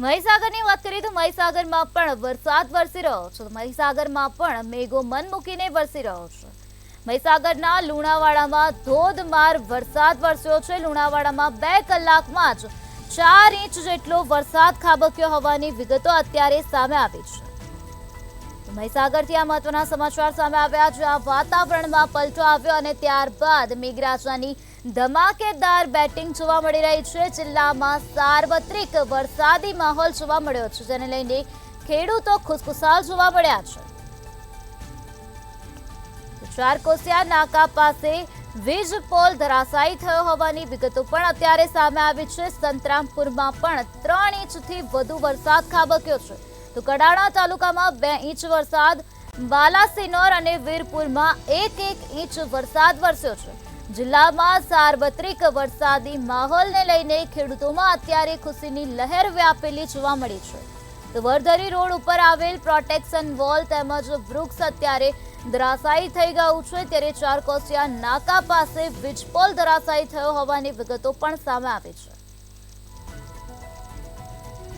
મહીસાગરની વાત કરીએ તો મહીસાગરમાં પણ વરસાદ વરસી રહ્યો છે. મહીસાગરમાં પણ મેઘો મન મૂકીને વરસી રહ્યો છે. મહીસાગરના લુણાવાડામાં ધોધમાર વરસાદ વરસ્યો છે. લુણાવાડામાં 2 કલાકમાં જ 4 ઇંચ જેટલો વરસાદ ખાબક્યો હોવાની વિગતો અત્યારે સામે આવી છે. મહીસાગરથી આ મહત્વના સમાચાર સામે આવ્યા, જ્યાં વાતાવરણમાં પલટો આવ્યો અને ત્યારબાદ મેઘરાજાની ધમાકેદાર બેટિંગ જોવા મળી રહી છે. જિલ્લામાં સાર્વત્રિક વરસાદી માહોલ જોવા મળ્યો છે, જેને લઈને ખેડૂતો ખુશખુશાલ જોવા મળ્યા છે. ચારકોસિયા નાકા પાસે વીજ પોલ ધરાશાયી થયો હોવાની વિગતો પણ અત્યારે સામે આવી છે. સંતરામપુરમાં પણ 3 ઇંચથી વધુ વરસાદ ખાબક્યો છે. તો કડાણા તાલુકામાં 2 ઇંચ વરસાદ, બાલાસિનોર અને વીરપુરમાં 1 ઇંચ વરસાદ વરસ્યો છે. જિલ્લામાં સાર્વત્રિક વરસાદી માહોલને લઈને ખેડૂતોમાં અત્યારે ખુશીની લહેર વ્યાપેલી જોવા મળી છે. તો વરધરી રોડ ઉપર આવેલ પ્રોટેક્શન વોલ તેમજ વૃક્ષ અત્યારે ધરાશાયી થઈ ગયું છે. ત્યારે ચારકોસિયા નાકા પાસે વીજપોલ ધરાશાયી થયો હોવાની વિગતો પણ સામે આવી છે.